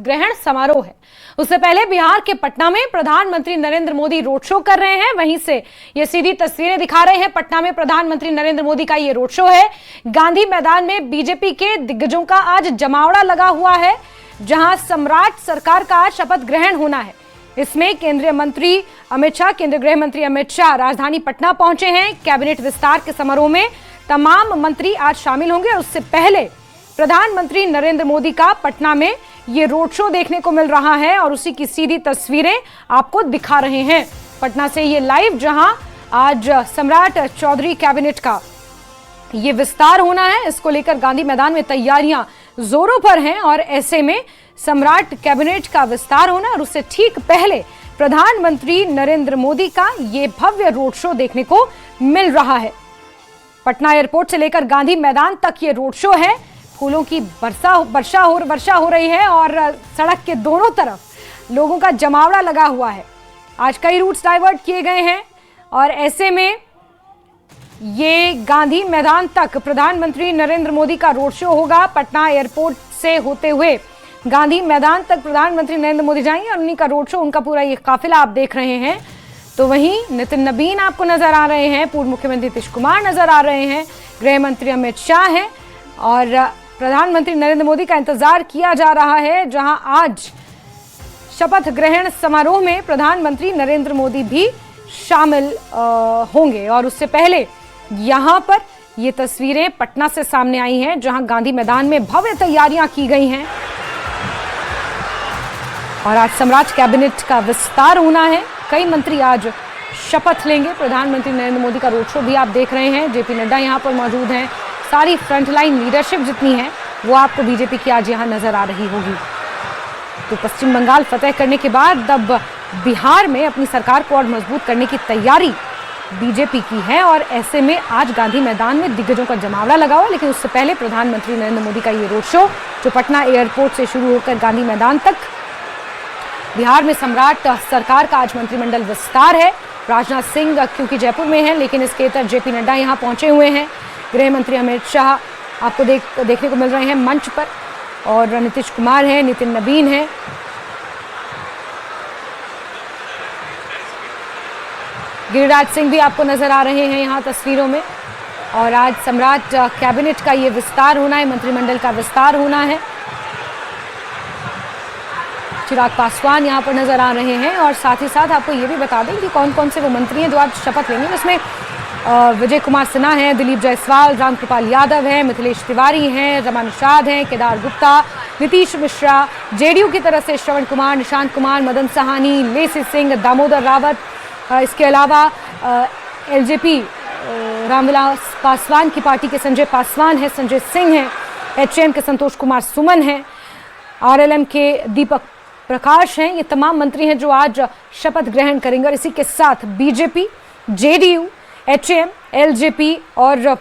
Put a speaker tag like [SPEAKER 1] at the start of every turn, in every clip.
[SPEAKER 1] ग्रहण समारोह है। उससे पहले बिहार के पटना में प्रधानमंत्री नरेंद्र मोदी रोड शो कर रहे हैं। वहीं से ये सीधी तस्वीरें दिखा रहे हैं। पटना में प्रधानमंत्री नरेंद्र मोदी का ये रोड शो है। गांधी मैदान में बीजेपी के दिग्गजों का आज जमावड़ा लगा हुआ है, जहां सम्राट सरकार का आज शपथ ग्रहण होना है। इसमें केंद्रीय गृह मंत्री अमित शाह राजधानी पटना पहुंचे हैं। कैबिनेट विस्तार के समारोह में तमाम मंत्री आज शामिल होंगे। उससे पहले प्रधानमंत्री नरेंद्र मोदी का पटना में ये रोड शो देखने को मिल रहा है और उसी की सीधी तस्वीरें आपको दिखा रहे हैं पटना से ये लाइव, जहां आज सम्राट चौधरी कैबिनेट का ये विस्तार होना है। इसको लेकर गांधी मैदान में तैयारियां जोरों पर हैं और ऐसे में सम्राट कैबिनेट का विस्तार होना और उससे ठीक पहले प्रधानमंत्री नरेंद्र मोदी का ये भव्य रोड शो देखने को मिल रहा है। पटना एयरपोर्ट से लेकर गांधी मैदान तक ये रोड शो है। फूलों की वर्षा हो रही है और सड़क के दोनों तरफ लोगों का जमावड़ा लगा हुआ है। आज कई रूट्स डाइवर्ट किए गए हैं और ऐसे में ये गांधी मैदान तक प्रधानमंत्री नरेंद्र मोदी का रोड शो होगा। पटना एयरपोर्ट से होते हुए गांधी मैदान तक प्रधानमंत्री नरेंद्र मोदी जाएंगे और उन्हीं का रोड शो, उनका पूरा ये काफिला आप देख रहे हैं। तो वहीं नितिन नबीन आपको नजर आ रहे हैं, पूर्व मुख्यमंत्री नीतीश कुमार नजर आ रहे हैं, गृह मंत्री अमित शाह हैं और प्रधानमंत्री नरेंद्र मोदी का इंतजार किया जा रहा है, जहां आज शपथ ग्रहण समारोह में प्रधानमंत्री नरेंद्र मोदी भी शामिल होंगे। और उससे पहले यहां पर ये तस्वीरें पटना से सामने आई हैं, जहां गांधी मैदान में भव्य तैयारियां की गई हैं और आज सम्राट कैबिनेट का विस्तार होना है। कई मंत्री आज शपथ लेंगे। प्रधानमंत्री नरेंद्र मोदी का रोड शो भी आप देख रहे हैं। जेपी नड्डा यहां पर मौजूद हैं। सारी फ्रंटलाइन लीडरशिप जितनी है वो आपको बीजेपी की आज यहां नजर आ रही होगी। तो पश्चिम बंगाल फतेह करने के बाद अब बिहार में अपनी सरकार को और मजबूत करने की तैयारी बीजेपी की है और ऐसे में आज गांधी मैदान में दिग्गजों का जमावड़ा लगा हुआ। लेकिन उससे पहले प्रधानमंत्री नरेंद्र मोदी का ये रोड शो जो पटना एयरपोर्ट से शुरू होकर गांधी मैदान तक, बिहार में सम्राट सरकार का आज मंत्रिमंडल विस्तार है। राजनाथ सिंह क्योंकि जयपुर में है, लेकिन इसके तहत जेपी नड्डा यहां पहुंचे हुए हैं। गृह मंत्री अमित शाह आपको देखने को मिल रहे हैं मंच पर और नीतीश कुमार हैं, नितिन नबीन हैं। गिरिराज सिंह भी आपको नजर आ रहे हैं यहां तस्वीरों में। और आज सम्राट कैबिनेट का ये विस्तार होना है, मंत्रिमंडल का विस्तार होना है। चिराग पासवान यहाँ पर नजर आ रहे हैं और साथ ही साथ आपको ये भी बता दें कि कौन कौन से वो मंत्री हैं जो आज शपथ लेंगे। जिसमें विजय कुमार सिन्हा हैं, दिलीप जायसवाल, रामकृपाल यादव हैं, मिथिलेश तिवारी हैं, रमा निषाद हैं, केदार गुप्ता, नीतीश मिश्रा, जेडीयू की तरफ से श्रवण कुमार, निशांत कुमार, मदन सहानी, लेसी सिंह, दामोदर रावत, इसके अलावा एलजेपी रामविलास पासवान की पार्टी के संजय पासवान है, संजय सिंह हैं, एचएम के संतोष कुमार सुमन हैं, आरएलएम के दीपक प्रकाश हैं। ये तमाम मंत्री हैं जो आज शपथ ग्रहण करेंगे और इसी के साथ बीजेपी, जेडीयू, एचएम, एलजेपी और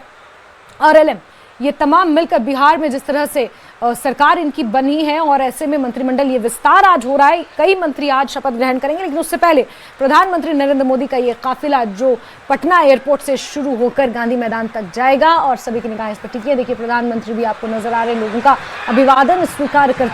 [SPEAKER 1] आरएलएम ये तमाम मिलकर बिहार में जिस तरह से सरकार इनकी बनी है और ऐसे में मंत्रिमंडल ये विस्तार आज हो रहा है। कई मंत्री आज शपथ ग्रहण करेंगे, लेकिन उससे पहले प्रधानमंत्री नरेंद्र मोदी का ये काफिला जो पटना एयरपोर्ट से शुरू होकर गांधी मैदान तक जाएगा और सभी की निगाहें इस पर टिकी है। देखिए प्रधानमंत्री भी आपको नजर आ रहे हैं, लोगों का अभिवादन स्वीकार करते